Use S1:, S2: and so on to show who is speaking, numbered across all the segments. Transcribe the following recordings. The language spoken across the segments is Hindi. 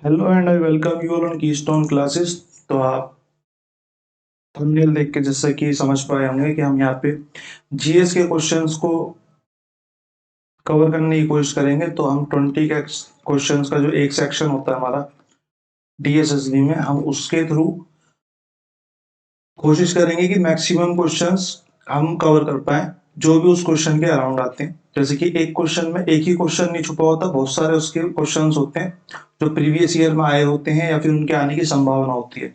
S1: Hello and I welcome you all on keystone classes. तो आप थंबनेल देख के जैसे कि समझ पाए होंगे कि हम यहाँ पे जीएस के क्वेश्चंस को कवर करने की कोशिश करेंगे। तो हम 20 का क्वेश्चंस का जो एक सेक्शन होता है हमारा डीएसएसबी में, हम उसके थ्रू कोशिश करेंगे कि मैक्सिमम क्वेश्चंस हम कवर कर पाए जो भी उस क्वेश्चन के अराउंड आते हैं। जैसे कि एक क्वेश्चन में एक ही क्वेश्चन नहीं छुपा होता, बहुत सारे उसके क्वेश्चंस होते हैं जो प्रीवियस ईयर में आए होते हैं या फिर उनके आने की संभावना होती है।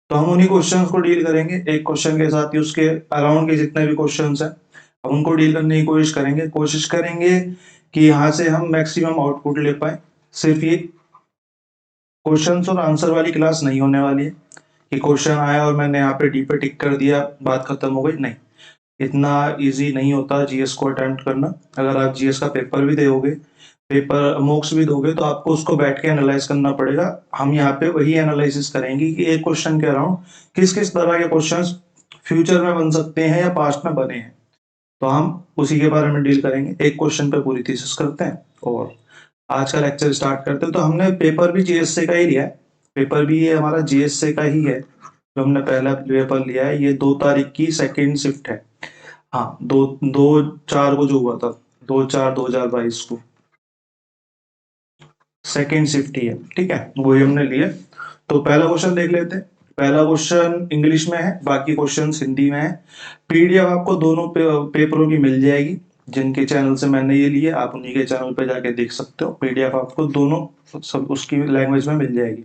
S1: तो हम उन्हीं क्वेश्चंस को डील करेंगे, एक क्वेश्चन के साथ ही उसके अराउंड के जितने भी क्वेश्चंस हैं हम उनको डील करने की कोशिश करेंगे कि यहाँ से हम मैक्सिमम आउटपुट ले पाए। सिर्फ ये क्वेश्चंस और आंसर वाली क्लास नहीं होने वाली है कि क्वेश्चन आया और मैंने यहाँ पे डी पे टिक कर दिया, बात खत्म हो गई। नहीं, इतना इजी नहीं होता जीएस को अटेम्प्ट करना। अगर आप जीएस का पेपर भी दोगे, पेपर मॉक्स भी दोगे, तो आपको उसको बैठ के एनालाइज करना पड़ेगा। हम यहाँ पे वही एनालिसिस करेंगे कि एक क्वेश्चन के अराउंड किस किस तरह के क्वेश्चंस फ्यूचर में बन सकते हैं या पास्ट में बने हैं। तो हम उसी के बारे में डील करेंगे। एक क्वेश्चन पे पूरी थीसिस करते हैं और आज का लेक्चर स्टार्ट करते हैं। तो हमने पेपर भी जीएसए का ही लिया है, पेपर भी ये हमारा जीएसए का ही है जो हमने पहला पेपर लिया है। ये 2 तारीख की सेकेंड शिफ्ट है। हाँ, दो दो चार को जो हुआ था, 2/4/2022 को सेकेंड शिफ्ट ही है। ठीक है, वही हमने लिए। तो पहला क्वेश्चन देख लेते हैं। पहला क्वेश्चन इंग्लिश में है, बाकी क्वेश्चन हिंदी में है। पीडीएफ आपको दोनों पेपरों की मिल जाएगी। जिनके चैनल से मैंने ये लिए आप उन्हीं के चैनल पे जाके देख सकते हो। पीडीएफ आपको दोनों सब उसकी लैंग्वेज में मिल जाएगी।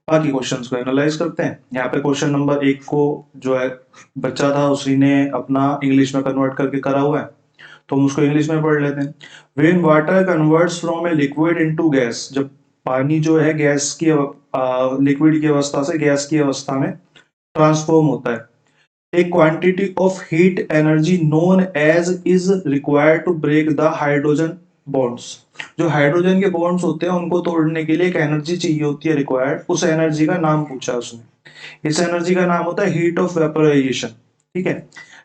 S1: बाकी क्वेश्चंस को एनालाइज करते हैं। यहाँ पे क्वेश्चन नंबर 1 को जो है बच्चा था उसी ने अपना इंग्लिश में कन्वर्ट करके करा हुआ है, तो हम उसको इंग्लिश में पढ़ लेते हैं। When water converts from a liquid into gas, जब पानी जो है गैस की लिक्विड की अवस्था से गैस की अवस्था में ट्रांसफॉर्म होता है, a quantity of heat energy known as is required to break the hydrogen bonds। जो हाइड्रोजन के बॉन्ड्स होते हैं उनको तोड़ने के लिए एक एनर्जी चाहिए होती है रिक्वायर्ड। उस एनर्जी का नाम पूछा उसने। इस एनर्जी का नाम होता है हीट ऑफ वेपोराइजेशन। ठीक है,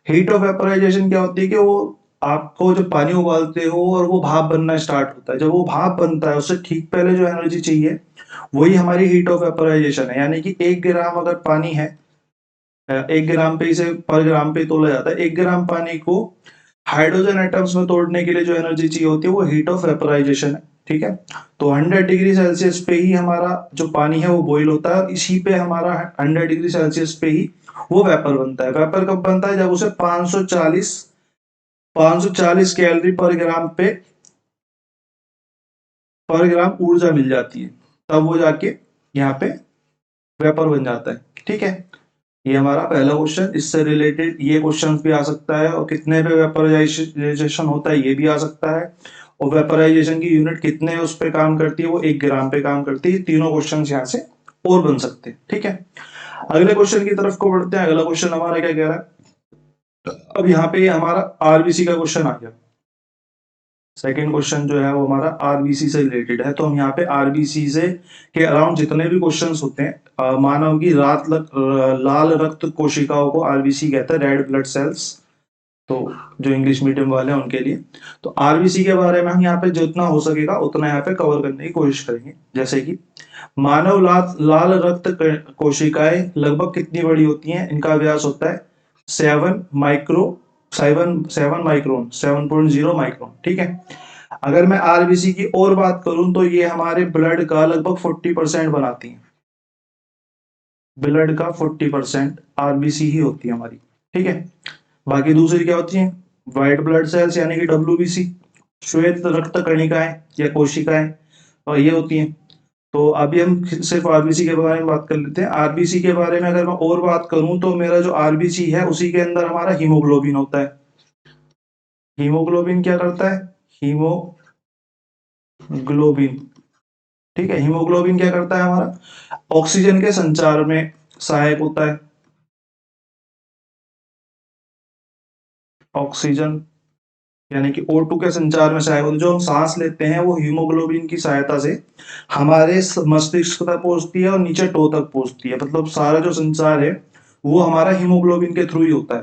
S1: हीट ऑफ वेपोराइजेशन क्या होती है कि वो आपको जब पानी उबालते हो और वो भाप बनना स्टार्ट होता है, जब वो भाप बनता है उससे ठीक पहले जो एनर्जी चाहिए वही हमारी हीट ऑफ वेपोराइजेशन है। यानी कि 1 ग्राम अगर पानी है, 1 ग्राम पे इसे पर ग्राम पे तोला जाता है। 1 ग्राम पानी को हाइड्रोजन एटम्स में तोड़ने के लिए जो एनर्जी चाहिए होती है वो हीट ऑफ वेपोराइजेशन है। ठीक है, तो 100 डिग्री सेल्सियस पे ही हमारा जो पानी है वो बॉईल होता है और इसी पे हमारा 100 डिग्री सेल्सियस पे ही वो वेपर बनता है। वेपर कब बनता है? जब उसे 540 कैलोरी पर ग्राम ऊर्जा मिल जाती है, तब वो जाके यहाँ पे वेपर बन जाता है। ठीक है, ये हमारा पहला क्वेश्चन। इससे रिलेटेड ये क्वेश्चन भी आ सकता है और कितने पे वेपराइजेशन होता है ये भी आ सकता है, और वेपराइजेशन की यूनिट कितने उस पे काम करती है, वो 1 ग्राम पे काम करती है। तीनों क्वेश्चन यहाँ से और बन सकते हैं। ठीक है, अगले क्वेश्चन की तरफ को बढ़ते हैं। अगला क्वेश्चन हमारा क्या कह रहा है? तो अब यहाँ पे हमारा आरबीसी का क्वेश्चन आ गया। सेकेंड क्वेश्चन जो है वो हमारा आरबीसी से रिलेटेड है। तो हम यहाँ पे आरबीसी से के अराउंड जितने भी क्वेश्चंस होते हैं, मानव की लाल रक्त कोशिकाओं को आरबीसी कहता है, रेड ब्लड सेल्स। तो जो इंग्लिश मीडियम वाले हैं उनके लिए तो आरबीसी के बारे में हम यहाँ पे जितना हो सकेगा उतना यहाँ पे कवर करने की कोशिश करेंगे। जैसे कि मानव लाल रक्त कोशिकाएं लगभग कितनी बड़ी होती हैं? इनका व्यास होता है 7 माइक्रोन। ठीक है, अगर मैं आरबीसी की और बात करूं तो ये हमारे ब्लड का लगभग 40% बनाती है। ब्लड का 40% आरबीसी ही होती है हमारी। ठीक है, बाकी दूसरी क्या होती है? व्हाइट ब्लड सेल्स यानी कि डब्ल्यूबीसी, श्वेत रक्त कणिकाएं या कोशिकाएं, और ये होती हैं। तो अभी हम सिर्फ आरबीसी के बारे में बात कर लेते हैं। आरबीसी के बारे में अगर मैं और बात करूं तो मेरा जो आरबीसी है उसी के अंदर हमारा हीमोग्लोबिन होता है। हीमोग्लोबिन क्या करता है? हीमोग्लोबिन, ठीक है, हीमोग्लोबिन क्या करता है? हमारा ऑक्सीजन के संचार में सहायक होता है। ऑक्सीजन यानी कि O2 के संचार में सहायक होता है। जो हम सांस लेते हैं वो हीमोग्लोबिन की सहायता से हमारे मस्तिष्क तक पहुंचती है और नीचे टो तक पहुंचती है। मतलब सारा जो संचार है वो हमारा हीमोग्लोबिन के थ्रू ही होता है।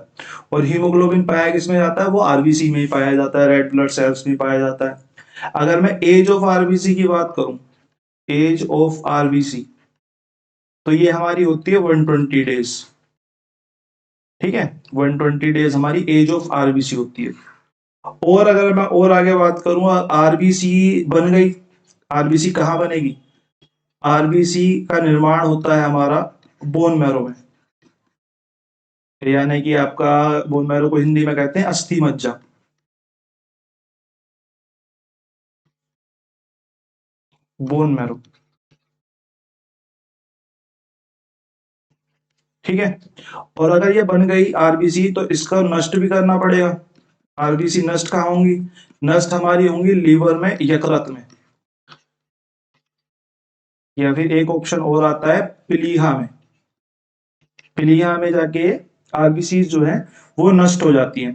S1: और हीमोग्लोबिन पाया किसमें जाता है? वो आरबीसी में ही पाया जाता है, रेड ब्लड सेल्स में पाया जाता है। अगर मैं एज ऑफ आरबीसी की बात करूं एज ऑफ आरबीसी, तो ये हमारी होती है 120 डेज। ठीक है, 120 डेज हमारी एज ऑफ आरबीसी होती है। और अगर मैं और आगे बात करूं, आरबीसी बन गई, आरबीसी कहाँ बनेगी? आरबीसी का निर्माण होता है हमारा बोन मैरो में, यानी कि आपका बोन मैरो को हिंदी में कहते हैं अस्थि मज्जा। बोन मैरो, ठीक है। और अगर ये बन गई आरबीसी तो इसका नष्ट भी करना पड़ेगा। आरबीसी नष्ट कहाँ होंगी? नष्ट हमारी होंगी लीवर में, यकृत में, या फिर एक ऑप्शन और आता है प्लीहा में। प्लीहा में जाके आरबीसी जो है वो नष्ट हो जाती है।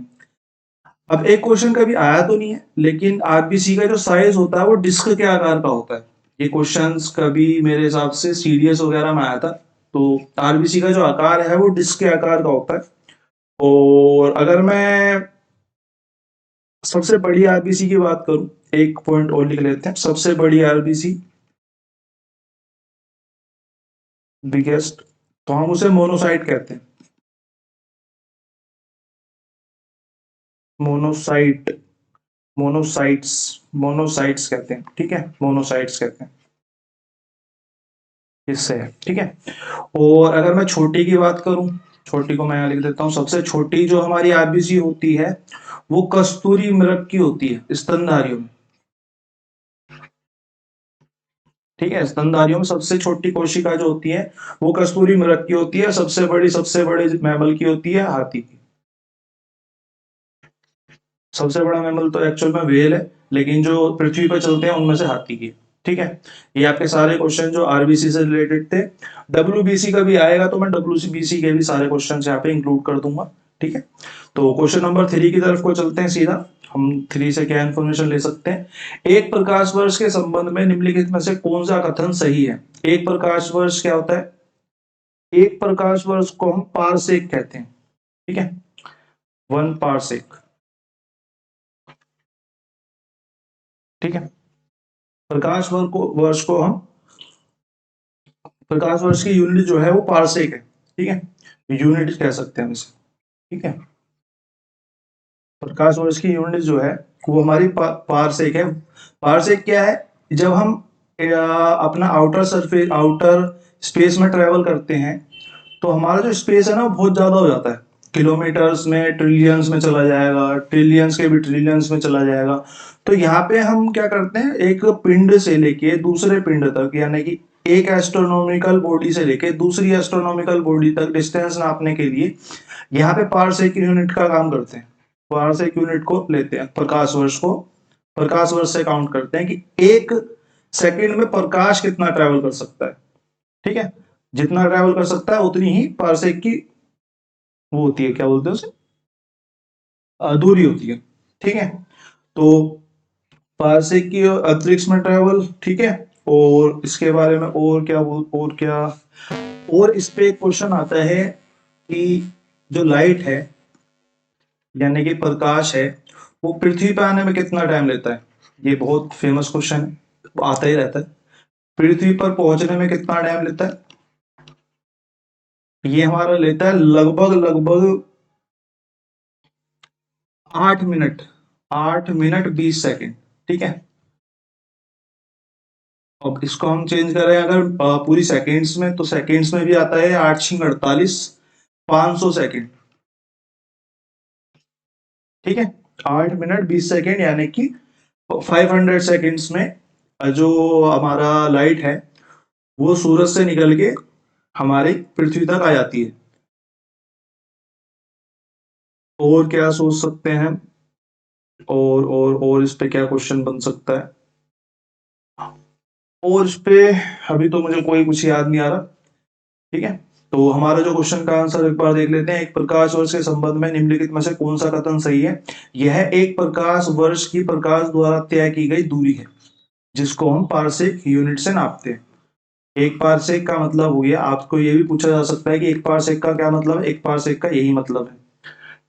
S1: अब एक क्वेश्चन कभी आया तो नहीं है, लेकिन आरबीसी का जो साइज होता है वो डिस्क के आकार का होता है। ये क्वेश्चंस कभी मेरे हिसाब से सीडीएस वगैरह में आया था। तो आरबीसी का जो आकार है वो डिस्क के आकार का होता है। और अगर मैं सबसे बड़ी आरबीसी की बात करूं, एक पॉइंट और लिख लेते हैं, सबसे बड़ी आरबीसी, बिगेस्ट, तो हम उसे मोनोसाइट कहते हैं। मोनोसाइट, मोनोसाइट्स, मोनोसाइट्स कहते हैं, ठीक है, मोनोसाइट्स कहते हैं, इससे है, ठीक है। और अगर मैं छोटी की बात करूं, छोटी को मैं यहाँ लिख देता हूँ, सबसे छोटी जो हमारी आरबीसी होती है वो कस्तूरी मृग की होती है स्तनधारियों में। ठीक है, स्तनधारियों में सबसे छोटी कोशिका जो होती है वो कस्तूरी मृग की होती है। सबसे बड़े मैमल की होती है हाथी की। सबसे बड़ा मैमल तो एक्चुअल में व्हेल है, लेकिन जो पृथ्वी पर चलते हैं उनमें से हाथी की है। ठीक है, ये आपके सारे क्वेश्चन जो आरबीसी से रिलेटेड थे। डब्ल्यूबीसी का भी आएगा तो मैं डब्ल्यूबीसी के भी सारे क्वेश्चन यहाँ पे इंक्लूड कर दूंगा। ठीक है, तो क्वेश्चन नंबर 3 की तरफ को चलते हैं सीधा। हम 3 से क्या इन्फॉर्मेशन ले सकते हैं? एक प्रकाश वर्ष के संबंध में निम्नलिखित में से कौन सा कथन सही है? एक प्रकाश वर्ष क्या होता है? एक प्रकाश वर्ष को हम पारसेक कहते हैं। ठीक है, 1 पारसेक। ठीक है, प्रकाश वर्ष को हम, प्रकाश वर्ष की यूनिट जो है वो पारसेक है। ठीक है, यूनिट कह सकते हैं हम इसे। ठीक है, प्रकाश वर्ष की यूनिट जो है वो हमारी पारसेक है। पारसेक क्या है? जब हम अपना आउटर स्पेस में ट्रेवल करते हैं तो हमारा जो स्पेस है ना वो बहुत ज्यादा हो जाता है। किलोमीटर्स में, ट्रिलियंस में चला जाएगा, ट्रिलियंस के भी ट्रिलियंस में चला जाएगा। तो यहाँ पे हम क्या करते हैं, एक पिंड से लेके दूसरे पिंड तक, यानी कि एक एस्ट्रोनॉमिकल बॉडी से लेके दूसरी एस्ट्रोनॉमिकल बॉडी तक डिस्टेंस नापने के लिए यहाँ पे पारसेक यूनिट का काम करते हैं। पारसेक यूनिट को लेते हैं, प्रकाश वर्ष को प्रकाश वर्ष से काउंट करते हैं कि एक सेकंड में प्रकाश कितना ट्रेवल कर सकता है। ठीक है, जितना ट्रेवल कर सकता है उतनी ही पारसेक की वो होती है, क्या बोलते हैं उसे, दूरी होती है। ठीक है, तो पारसेक की अंतरिक्ष में ट्रेवल, ठीक है। और इसके बारे में और क्या और क्या, और इस पे एक क्वेश्चन आता है कि जो लाइट है यानी कि प्रकाश है वो पृथ्वी पे आने में कितना टाइम लेता है? ये बहुत फेमस क्वेश्चन है, आता ही रहता है। पृथ्वी पर पहुंचने में कितना टाइम लेता है? ये हमारा लेता है लगभग लगभग 8 मिनट, 8 मिनट 20 सेकेंड। ठीक है, अब इसको हम चेंज करें अगर पूरी सेकेंड्स में, तो सेकेंड्स में भी आता है 8×48, 500 सेकेंड। ठीक है, 8 मिनट 20 सेकेंड, यानी कि 500 सेकेंड्स में जो हमारा लाइट है वो सूरज से निकल के हमारी पृथ्वी तक आ जाती है। और क्या सोच सकते हैं? और इस पे क्या क्वेश्चन बन सकता है? और इस पे अभी तो मुझे कोई कुछ याद नहीं आ रहा। ठीक है, तो हमारा जो क्वेश्चन का आंसर एक बार देख लेते हैं। एक प्रकाश वर्ष के संबंध में निम्नलिखित में से कौन सा कथन सही है? यह एक प्रकाश वर्ष की प्रकाश द्वारा तय की गई दूरी है जिसको हम पारसेक यूनिट से नापते हैं। एक पारसेक का मतलब हो गया, आपको ये भी पूछा जा सकता है कि एक पारसेक का क्या मतलब है? एक पारसेक का यही मतलब है।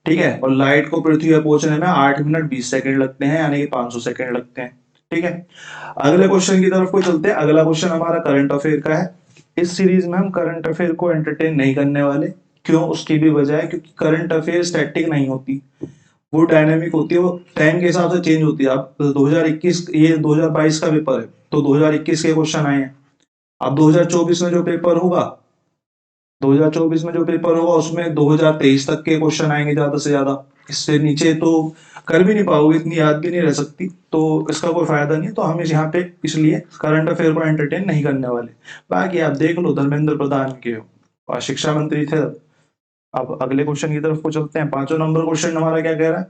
S1: ठीक है, और लाइट को पृथ्वी पर पहुंचने में 8 मिनट 20 सेकंड लगते हैं, यानी कि 500 सेकंड लगते हैं। ठीक है, अगले क्वेश्चन की तरफ को चलते हैं। अगला क्वेश्चन हमारा करंट अफेयर का है। इस सीरीज में हम करंट अफेयर को एंटरटेन नहीं करने वाले। क्यों? उसकी भी वजह है, क्योंकि करंट अफेयर स्टैटिक नहीं होती, वो डायनेमिक होती है, वो टाइम के हिसाब से चेंज होती है। अब 2021, ये 2022 का पेपर है, तो 2021 के क्वेश्चन आए हैं। अब 2024 में जो पेपर होगा, 2024 में जो पेपर होगा उसमें 2023 तक के क्वेश्चन आएंगे ज्यादा से ज्यादा। इससे नीचे तो कर भी नहीं पाओगे, इतनी याद भी नहीं रह सकती, तो इसका कोई फायदा नहीं। तो हम इस यहाँ पे इसलिए करंट अफेयर को एंटरटेन नहीं करने वाले। बाकी आप देख लो, धर्मेंद्र प्रधान के और शिक्षा मंत्री थे। अब अगले क्वेश्चन की तरफ को चलते हैं। 5वां नंबर क्वेश्चन हमारा क्या कह रहा है?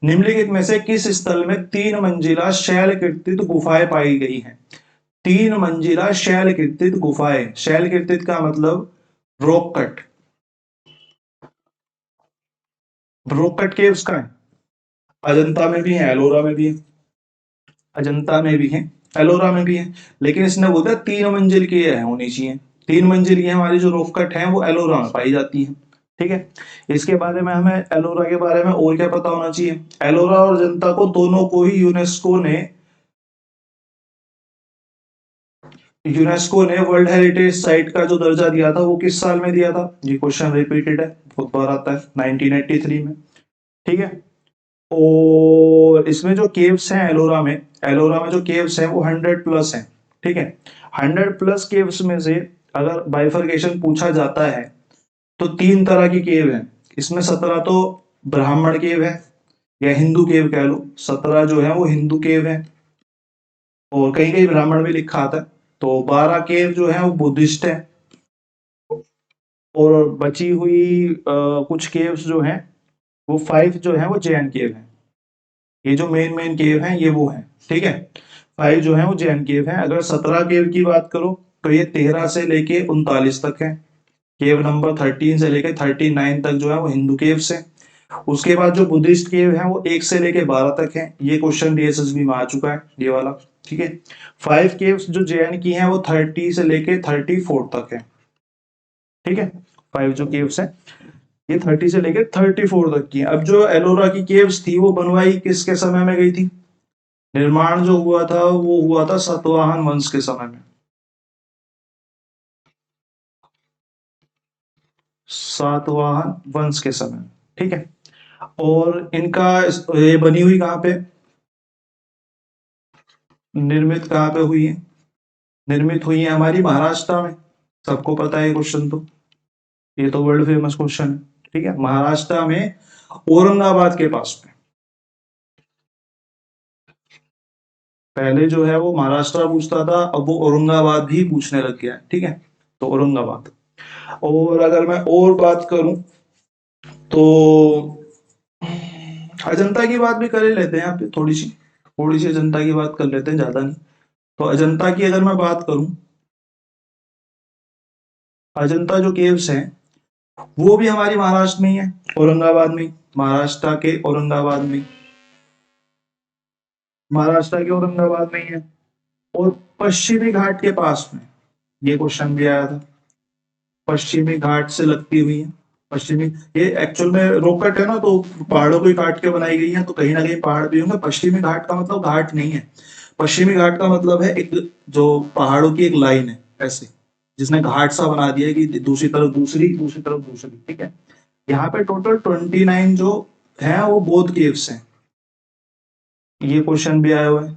S1: निम्नलिखित में से किस स्थल में 3 मंजिला शैलकृतित गुफाएं पाई गई हैं? 3 मंजिला शैलकृतित गुफाएं, शैलकृतित का मतलब rock cut, rock cut caves का है। अजंता में भी है, एलोरा में भी है, अजंता में भी है, एलोरा में भी है। लेकिन इसने बोला 3 मंजिल की है होनी चाहिए। 3 मंजिल की हमारी जो रॉक कट है वो एलोरा में पाई जाती है। ठीक है, इसके बारे में हमें एलोरा के बारे में और क्या पता होना चाहिए? एलोरा और अजंता को दोनों को ही यूनेस्को ने वर्ल्ड हेरिटेज साइट का जो दर्जा दिया था वो किस साल में दिया था? ये क्वेश्चन रिपीटेड है, बहुत बार आता है, 1983 में। ठीक है, और इसमें जो केव्स हैं एलोरा में जो केव्स हैं वो 100+ हैं। ठीक है, 100+ केव्स में से अगर बाइफरकेशन पूछा जाता है तो 3 तरह की केव है। इसमें 17 तो ब्राह्मण केव है, या हिंदू केव कह लो। 17 जो है वो हिंदू केव है, और कहीं कहीं ब्राह्मण भी लिखा आता है। तो 12 केव जो है वो बुद्धिस्ट है, और बची हुई कुछ केव्स जो हैं वो 5 जो है वो जैन केव है। ये जो मेन मेन केव हैं ये वो हैं। ठीक है, 5 जो है वो जैन केव हैं। अगर 17 केव की बात करो तो ये 13 से लेके 39 तक है। केव नंबर 13 से लेके 39 तक जो है वो हिंदू केव्स हैं। उसके बाद जो बुद्धिस्ट केव है वो 1 से लेके 12 तक है। ये क्वेश्चन डीएसएसबी में आ चुका है, ये वाला। ठीक है, 5 केव्स जो जैन की हैं वो 30 से लेके 34 तक है। ठीक है, 5 जो केव्स हैं ये 30 से लेके 34 तक की है। अब जो एलोरा की केव्स थी वो बनवाई किसके समय में गई थी? निर्माण जो हुआ था वो हुआ था सातवाहन वंश के समय में। सातवाहन वंश के समय में। ठीक है, और इनका ये बनी हुई कहाँ पे, निर्मित कहाँ पे हुई है? निर्मित हुई है हमारी महाराष्ट्र में। सबको पता है क्वेश्चन तो, ये तो वर्ल्ड फेमस क्वेश्चन है। ठीक है, महाराष्ट्र में औरंगाबाद के पास में। पहले जो है वो महाराष्ट्र पूछता था, अब वो औरंगाबाद भी पूछने लग गया है। ठीक है, तो औरंगाबाद। और अगर मैं और बात करूं तो अजंता की बात भी कर ही लेते हैं, यहाँ पे थोड़ी सी अजंता की बात कर लेते हैं, ज्यादा नहीं। तो अजंता की अगर मैं बात करूं, अजंता जो केव्स हैं वो भी हमारी महाराष्ट्र में ही है, औरंगाबाद में। महाराष्ट्र के औरंगाबाद में, महाराष्ट्र के औरंगाबाद में ही है। और पश्चिमी घाट के पास में, ये क्वेश्चन भी आया था, पश्चिमी घाट से लगती हुई है। पश्चिमी, ये एक्चुअल में रोकट है ना, तो पहाड़ों को ही काट के बनाई गई है, तो कहीं ना कहीं पहाड़ भी होंगे। पश्चिमी घाट का मतलब घाट नहीं है, पश्चिमी घाट का मतलब है एक, जो पहाड़ों की एक लाइन है ऐसे, जिसने घाट सा बना दिया है कि दूसरी तरफ दूसरी, दूसरी तरफ दूसरी। ठीक है, यहाँ पे टोटल 29 जो है वो बौद्ध केव्स हैं। ये क्वेश्चन भी आया हुआ है।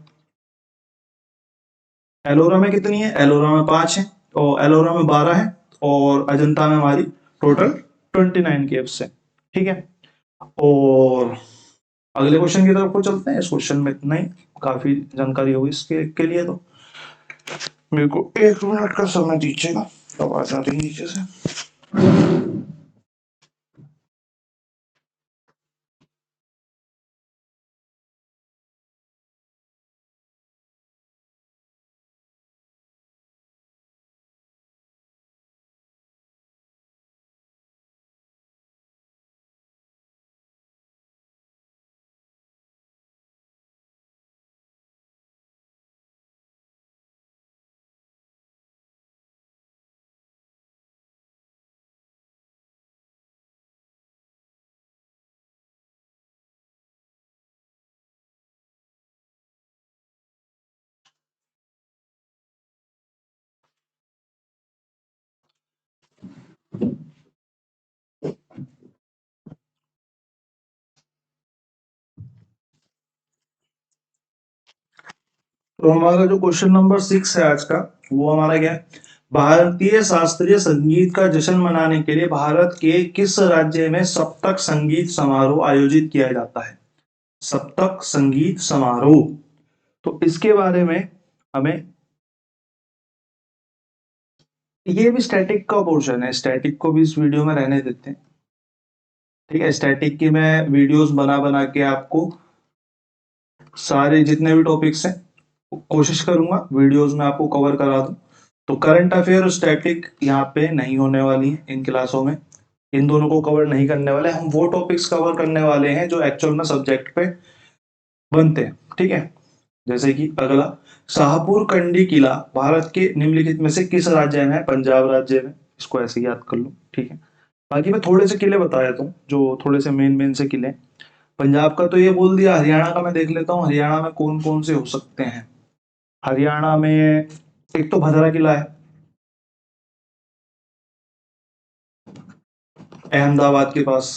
S1: एलोरा में कितनी है? एलोरा में 5 है, और एलोरा में 12 है, और अजंता में हमारी टोटल 29 केव्स है। ठीक है, और अगले क्वेश्चन की तरफ को चलते हैं। इस क्वेश्चन में इतना ही, काफी जानकारी होगी इसके के लिए। तो मेरे को 1 मिनट का समय दीजिएगा, आवाज आ रही है नीचे से। तो हमारा जो क्वेश्चन नंबर 6 है आज का, वो हमारा क्या है? भारतीय शास्त्रीय संगीत का जश्न मनाने के लिए भारत के किस राज्य में सप्तक संगीत समारोह आयोजित किया जाता है? सप्तक संगीत समारोह। तो इसके बारे में हमें, ये भी स्टैटिक का पोर्शन है, स्टैटिक को भी इस वीडियो में रहने देते हैं। ठीक है, स्टैटिक की मैं वीडियोस बना बना के आपको सारे जितने भी टॉपिक्स हैं कोशिश करूंगा वीडियोस में आपको कवर करा दूं। तो करंट अफेयर और स्टैटिक यहाँ पे नहीं होने वाली है इन क्लासों में, इन दोनों को कवर नहीं करने वाले, हम वो टॉपिक्स कवर करने वाले हैं जो एक्चुअल में सब्जेक्ट पे बनते हैं। ठीक है, जैसे कि अगला, शाहपुर कंडी किला भारत के निम्नलिखित में से किस राज्य में है? पंजाब राज्य में। इसको ऐसे ही याद कर लो। ठीक है, बाकी मैं थोड़े से किले बता देता हूँ जो थोड़े से मेन मेन से किले हैं। पंजाब का तो ये बोल दिया, हरियाणा का मैं देख लेता हूँ, हरियाणा में कौन कौन से हो सकते हैं। हरियाणा में एक तो भदरा किला है, अहमदाबाद के पास।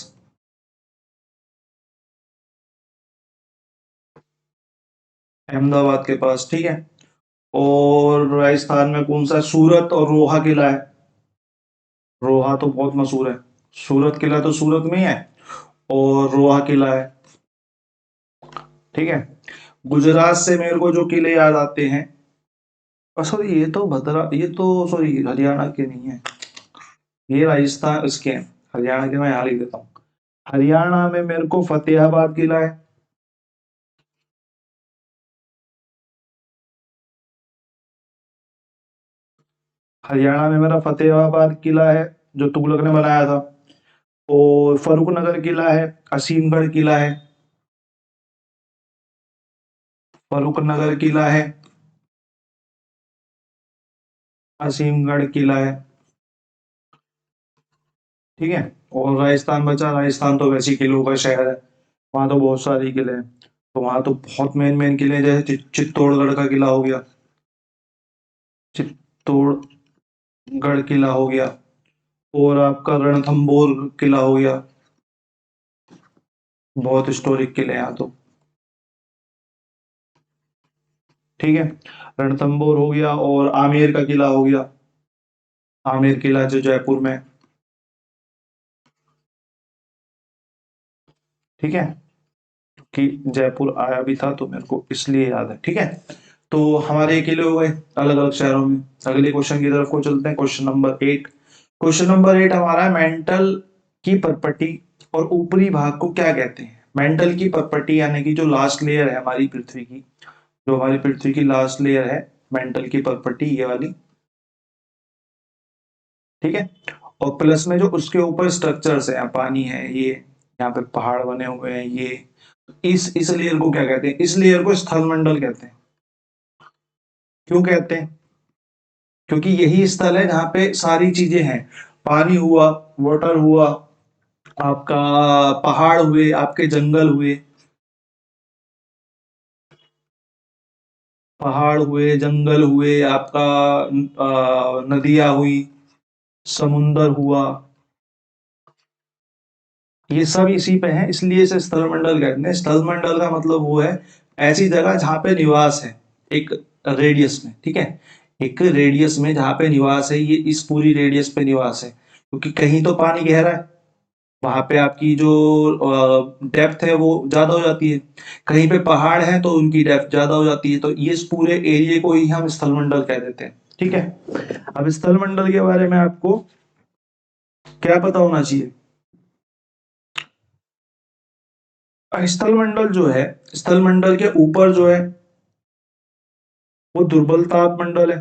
S1: अहमदाबाद के पास, ठीक है। और राजस्थान में कौन सा? सूरत और रोहा किला है। रोहा तो बहुत मशहूर है, सूरत किला तो सूरत में ही है, और रोहा किला है। ठीक है, गुजरात से मेरे को जो किले याद आते हैं, सॉरी ये तो भद्रा, ये तो सॉरी हरियाणा के नहीं है, ये राजस्थान इसके हैं। हरियाणा के मैं यहाँ लिख देता हूँ। हरियाणा में मेरे को फतेहाबाद किला है। हरियाणा में मेरा फतेहाबाद किला है, जो तुगलक ने बनाया था। और फरुखनगर किला है, असीमगढ़ किला है, फरुखनगर किला है, असीमगढ़ किला है। ठीक है, और राजस्थान बचा, राजस्थान तो वैसे ही किलों का शहर है, वहां तो बहुत सारे किले हैं। तो वहां तो बहुत मेन मेन किले हैं, जैसे चित्तौड़गढ़ का किला हो गया, चित्तौड़गढ़ किला हो गया, और आपका रणथंबोर किला हो गया। बहुत हिस्टोरिक किले हैं यहाँ तो। ठीक है, रणथंबोर हो गया, और आमेर का किला हो गया, आमेर किला जो जयपुर में है। ठीक है, कि जयपुर आया भी था तो मेरे को इसलिए याद है। ठीक है, तो हमारे ये किले हो गए अलग अलग शहरों में। अगले क्वेश्चन की तरफ को चलते हैं, क्वेश्चन नंबर 8। क्वेश्चन नंबर 8 हमारा है, मेंटल की परपटी और ऊपरी भाग को क्या कहते हैं? मेंटल की परपटी यानी कि जो लास्ट लेयर है हमारी पृथ्वी की, जो हमारी पृथ्वी की लास्ट लेयर है, मेंटल की परपटी ये वाली। ठीक है, और प्लस में जो उसके ऊपर स्ट्रक्चर्स है, पानी है ये, यहाँ पे पहाड़ बने हुए हैं ये, इस लेयर को क्या कहते हैं? इस लेयर को स्थल मंडल कहते हैं। क्यों कहते हैं? क्योंकि यही स्थल है जहां पे सारी चीजें हैं, पानी हुआ, वाटर हुआ, आपका पहाड़ हुए, आपके जंगल हुए, पहाड़ हुए, जंगल हुए, आपका नदियां हुई, समुंदर हुआ, ये सब इसी पे है, इसलिए इसे स्थल मंडल कहते हैं। स्थल मंडल का मतलब वो है ऐसी जगह जहां पे निवास है, एक रेडियस में। ठीक है, एक रेडियस में जहां पे निवास है, ये इस पूरी रेडियस पे निवास है, क्योंकि कहीं तो पानी गहरा है, वहां पे आपकी जो डेप्थ है वो ज्यादा हो जाती है, कहीं पे पहाड़ है तो उनकी डेप्थ ज्यादा हो जाती है, तो ये इस पूरे एरिया को ही हम स्थल मंडल कह देते हैं। ठीक है, अब स्थल मंडल के बारे में आपको क्या पता होना चाहिए? स्थल मंडल जो है, स्थल मंडल के ऊपर जो है वो दुर्बल ताप मंडल है,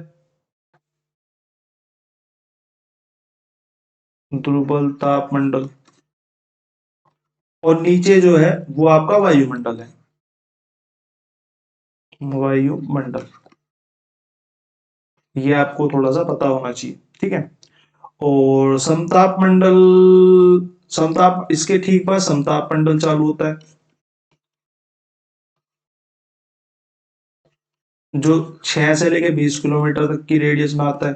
S1: दुर्बल ताप मंडल। और नीचे जो है वो आपका वायुमंडल है, वायुमंडल। ये आपको थोड़ा सा पता होना चाहिए। ठीक है, और समताप मंडल, समताप इसके ठीक पास समताप मंडल चालू होता है, जो 6 से लेके 20 किलोमीटर तक की रेडियस में आता है।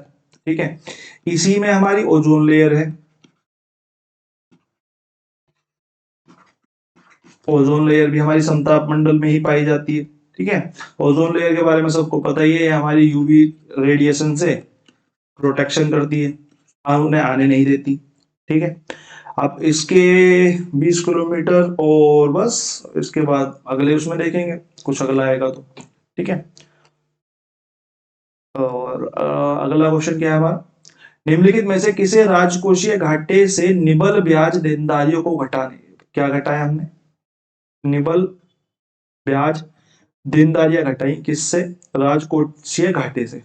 S1: ठीक है, इसी में हमारी ओजोन लेयर है, ओजोन लेयर भी हमारी समताप मंडल में ही पाई जाती है, ठीक है। ओजोन लेयर के बारे में सबको पता ही है, हमारी यूवी रेडिएशन से प्रोटेक्शन करती है और उन्हें आने नहीं देती, ठीक है। अब इसके 20 किलोमीटर और बस इसके बाद अगले उसमें देखेंगे, कुछ अगला आएगा तो, ठीक है। और अगला क्वेश्चन क्या है हमारा, निम्नलिखित में से किसे राजकोषीय घाटे से निबल ब्याज देनदारियों को घटाने, क्या घटाया हमने, निबल ब्याज देनदारियां घटाई, किससे, राजकोषीय घाटे से।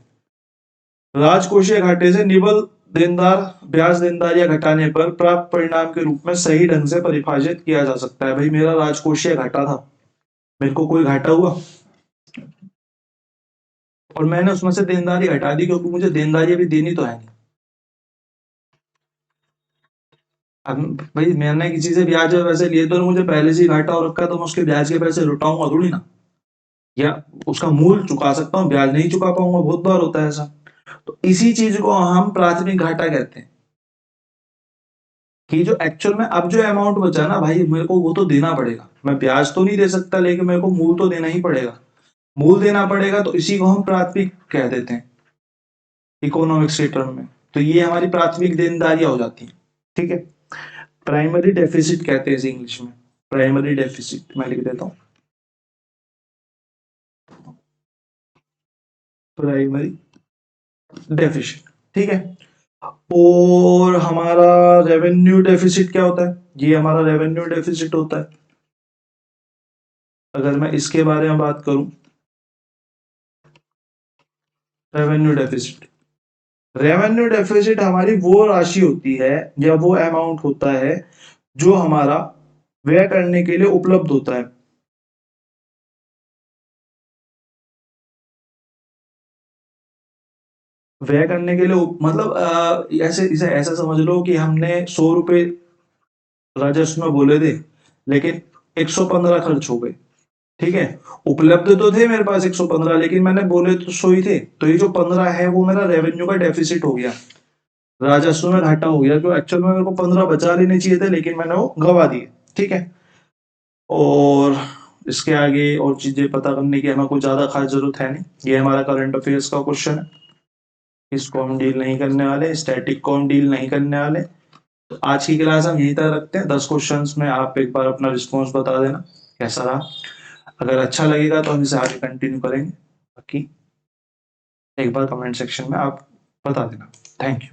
S1: राजकोषीय घाटे से निबल देनदार ब्याज देनदारियां घटाने पर प्राप्त परिणाम के रूप में सही ढंग से परिभाषित किया जा सकता है। भाई मेरा राजकोषीय घाटा था, मेरे को कोई घाटा हुआ और मैंने उसमें से देनदारी हटा दी, क्योंकि मुझे देनदारी अभी देनी तो है नहीं। अब भाई मैंने किसी से ब्याज पे पैसे लिए तो मुझे पहले से ही घाटा हो रखा है, तो मैं उसके ब्याज के पैसे लुटाऊंगा थोड़ी ना, या उसका मूल चुका सकता हूँ, ब्याज नहीं चुका पाऊंगा, बहुत बार होता है ऐसा। तो इसी चीज को हम प्राथमिक घाटा कहते हैं, कि जो एक्चुअल में अब जो अमाउंट बचा ना भाई, मेरे को वो तो देना पड़ेगा, मैं ब्याज तो नहीं दे सकता, लेकिन मेरे को मूल तो देना ही पड़ेगा, मूल देना पड़ेगा, तो इसी को हम प्राथमिक कह देते हैं इकोनॉमिक्स के टर्म में। तो ये हमारी प्राथमिक देनदारियां हो जाती हैं, ठीक है। प्राइमरी डेफिसिट कहते हैं इसे इंग्लिश में, प्राइमरी डेफिसिट मैं लिख देता हूं, प्राइमरी डेफिसिट, ठीक है। और हमारा रेवेन्यू डेफिसिट क्या होता है, ये हमारा रेवेन्यू डेफिसिट होता है। अगर मैं इसके बारे में बात करूं, रेवेन्यू डेफिसिट, रेवेन्यू डेफिसिट हमारी वो राशि होती है या वो अमाउंट होता है जो हमारा व्यय करने के लिए उपलब्ध होता है। व्यय करने के लिए मतलब ऐसे इसे ऐसा समझ लो कि हमने 100 रुपए राजस्व में बोले थे, लेकिन 115 खर्च हो गए, ठीक है। उपलब्ध तो थे मेरे पास 115, लेकिन मैंने बोले तो 100 ही थे, तो ये जो 15 है वो मेरा रेवेन्यू का डेफिसिट हो गया, राजस्व में घाटा हो गया, जो एक्चुअल में मेरे को 15 बचा लेने चाहिए थे, लेकिन मैंने वो गवा दिए, ठीक है। और इसके आगे और चीजें पता करने की हमें कोई ज्यादा खास जरूरत है नहीं, ये हमारा करंट अफेयर्स का क्वेश्चन है, इसको हम डील नहीं करने वाले, स्टैटिक को हम डील नहीं करने वाले। तो आज की क्लास हम यहीं तक रखते हैं, 10 क्वेश्चंस में आप एक बार अपना रिस्पॉन्स बता देना कैसा रहा, अगर अच्छा लगेगा तो हम इसे आगे कंटिन्यू करेंगे, बाकी एक बार कमेंट सेक्शन में आप बता देना। Thank you.